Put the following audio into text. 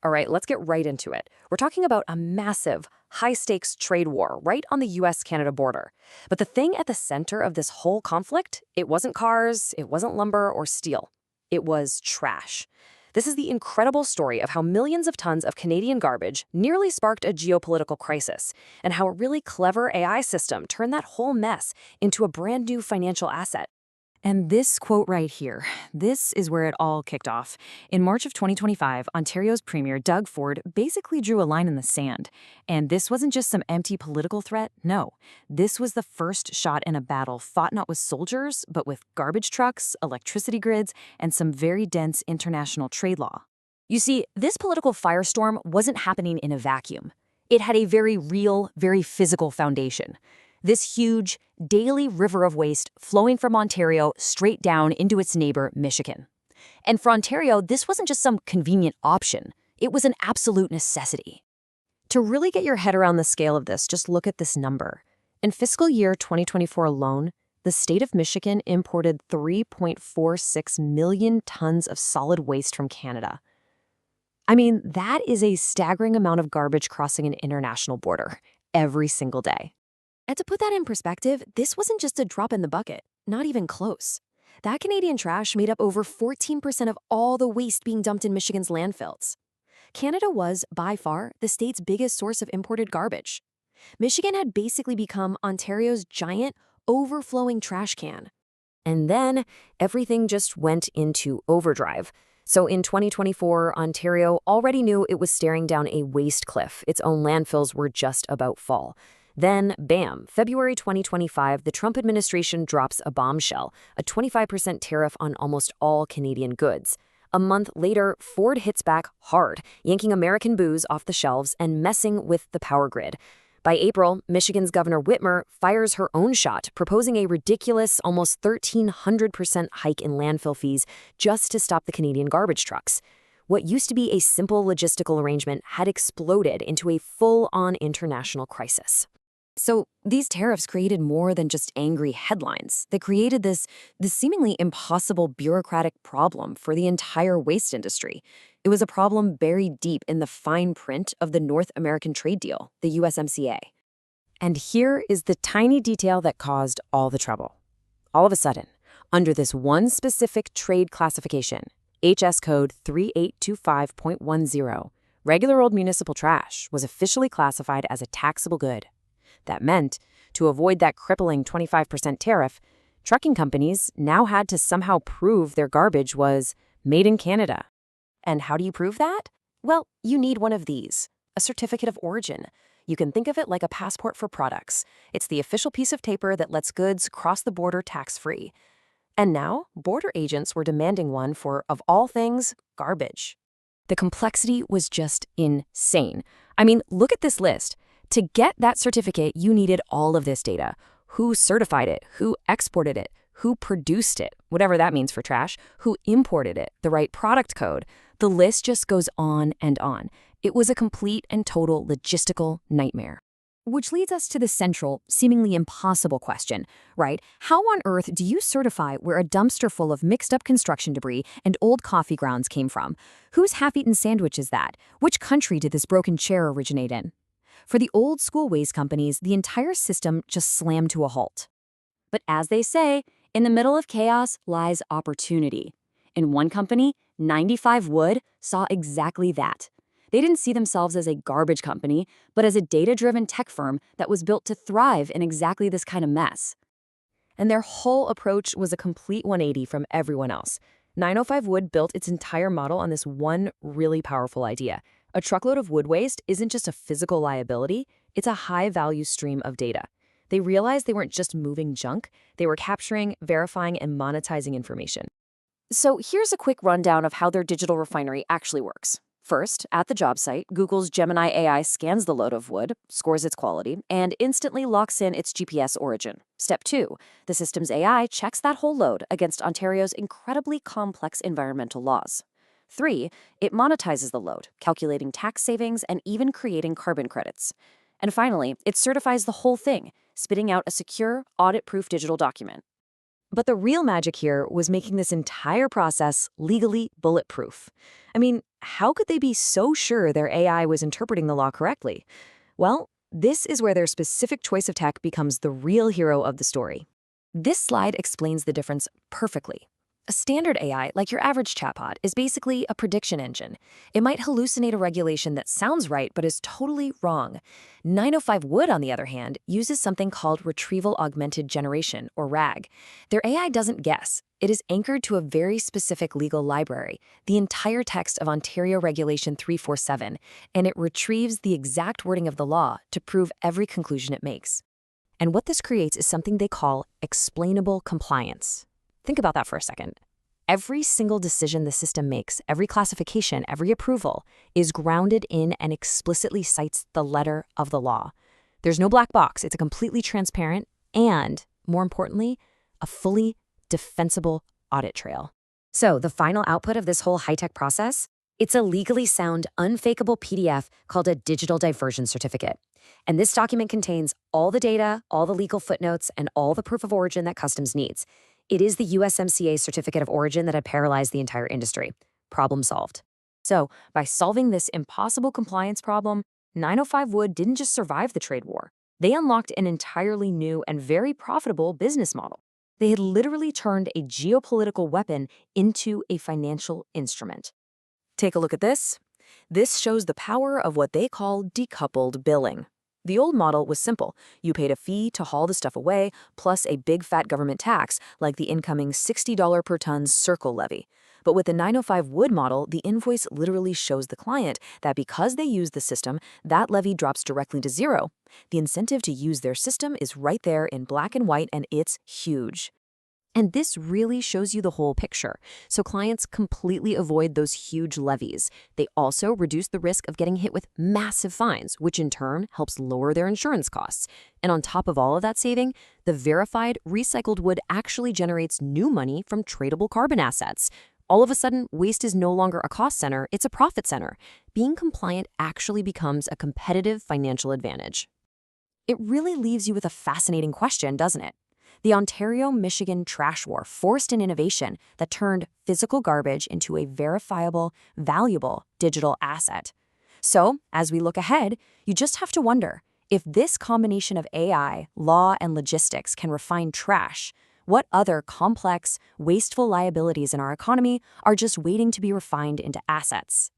All right, let's get right into it. We're talking about a massive, high-stakes trade war right on the US-Canada border. But the thing at the center of this whole conflict, it wasn't cars, it wasn't lumber or steel. It was trash. This is the incredible story of how millions of tons of Canadian garbage nearly sparked a geopolitical crisis, and how a really clever AI system turned that whole mess into a brand new financial asset. And this quote right here, this is where it all kicked off. In March of 2025, Ontario's Premier Doug Ford basically drew a line in the sand. And this wasn't just some empty political threat, no. This was the first shot in a battle fought not with soldiers, but with garbage trucks, electricity grids, and some very dense international trade law. You see, this political firestorm wasn't happening in a vacuum. It had a very real, very physical foundation. This huge, daily river of waste flowing from Ontario straight down into its neighbor, Michigan. And for Ontario, this wasn't just some convenient option. It was an absolute necessity. To really get your head around the scale of this, just look at this number. In fiscal year 2024 alone, the state of Michigan imported 3.46 million tons of solid waste from Canada. I mean, that is a staggering amount of garbage crossing an international border every single day. And to put that in perspective, this wasn't just a drop in the bucket, not even close. That Canadian trash made up over 14% of all the waste being dumped in Michigan's landfills. Canada was, by far, the state's biggest source of imported garbage. Michigan had basically become Ontario's giant, overflowing trash can. And then, everything just went into overdrive. So in 2024, Ontario already knew it was staring down a waste cliff. Its own landfills were just about full. Then, bam, February 2025, the Trump administration drops a bombshell, a 25% tariff on almost all Canadian goods. A month later, Ford hits back hard, yanking American booze off the shelves and messing with the power grid. By April, Michigan's Governor Whitmer fires her own shot, proposing a ridiculous, almost 1,300% hike in landfill fees just to stop the Canadian garbage trucks. What used to be a simple logistical arrangement had exploded into a full-on international crisis. So these tariffs created more than just angry headlines. They created this seemingly impossible bureaucratic problem for the entire waste industry. It was a problem buried deep in the fine print of the North American trade deal, the USMCA. And here is the tiny detail that caused all the trouble. All of a sudden, under this one specific trade classification, HS code 3825.10, regular old municipal trash was officially classified as a taxable good. That meant, to avoid that crippling 25% tariff, trucking companies now had to somehow prove their garbage was made in Canada. And how do you prove that? Well, you need one of these, a certificate of origin. You can think of it like a passport for products. It's the official piece of paper that lets goods cross the border tax-free. And now, border agents were demanding one for, of all things, garbage. The complexity was just insane. I mean, look at this list. To get that certificate, you needed all of this data. Who certified it? Who exported it? Who produced it? Whatever that means for trash. Who imported it? The right product code. The list just goes on and on. It was a complete and total logistical nightmare. Which leads us to the central, seemingly impossible question, right? How on earth do you certify where a dumpster full of mixed-up construction debris and old coffee grounds came from? Whose half-eaten sandwich is that? Which country did this broken chair originate in? For the old-school waste companies, the entire system just slammed to a halt. But as they say, in the middle of chaos lies opportunity. In one company, 95 Wood saw exactly that. They didn't see themselves as a garbage company, but as a data-driven tech firm that was built to thrive in exactly this kind of mess. And their whole approach was a complete 180 from everyone else. 905 Wood built its entire model on this one really powerful idea. A truckload of wood waste isn't just a physical liability, it's a high-value stream of data. They realized they weren't just moving junk, they were capturing, verifying, and monetizing information. So here's a quick rundown of how their digital refinery actually works. First, at the job site, Google's Gemini AI scans the load of wood, scores its quality, and instantly locks in its GPS origin. Step 2, the system's AI checks that whole load against Ontario's incredibly complex environmental laws. 3, it monetizes the load, calculating tax savings and even creating carbon credits. And finally, it certifies the whole thing, spitting out a secure, audit-proof digital document. But the real magic here was making this entire process legally bulletproof. I mean, how could they be so sure their AI was interpreting the law correctly? Well, this is where their specific choice of tech becomes the real hero of the story. This slide explains the difference perfectly. A standard AI, like your average chatbot, is basically a prediction engine. It might hallucinate a regulation that sounds right but is totally wrong. 905 Wood, on the other hand, uses something called Retrieval Augmented Generation, or RAG. Their AI doesn't guess. It is anchored to a very specific legal library, the entire text of Ontario Regulation 347, and it retrieves the exact wording of the law to prove every conclusion it makes. And what this creates is something they call explainable compliance. Think about that for a second. Every single decision the system makes, every classification, every approval, is grounded in and explicitly cites the letter of the law. There's no black box. It's a completely transparent and, more importantly, a fully defensible audit trail. So the final output of this whole high-tech process? It's a legally sound, unfakeable PDF called a digital diversion certificate. And this document contains all the data, all the legal footnotes, and all the proof of origin that customs needs. It is the USMCA certificate of origin that had paralyzed the entire industry. Problem solved. So, by solving this impossible compliance problem, 905 Wood didn't just survive the trade war. They unlocked an entirely new and very profitable business model. They had literally turned a geopolitical weapon into a financial instrument. Take a look at this. This shows the power of what they call decoupled billing. The old model was simple. You paid a fee to haul the stuff away, plus a big fat government tax, like the incoming $60 per ton CIRCIL levy. But with the 905 Wood model, the invoice literally shows the client that because they use the system, that levy drops directly to zero. The incentive to use their system is right there in black and white, and it's huge. And this really shows you the whole picture. So clients completely avoid those huge levies. They also reduce the risk of getting hit with massive fines, which in turn helps lower their insurance costs. And on top of all of that saving, the verified recycled wood actually generates new money from tradable carbon assets. All of a sudden, waste is no longer a cost center, it's a profit center. Being compliant actually becomes a competitive financial advantage. It really leaves you with a fascinating question, doesn't it? The Ontario-Michigan trash war forced an innovation that turned physical garbage into a verifiable, valuable digital asset. So, as we look ahead, you just have to wonder, if this combination of AI, law, and logistics can refine trash, what other complex, wasteful liabilities in our economy are just waiting to be refined into assets?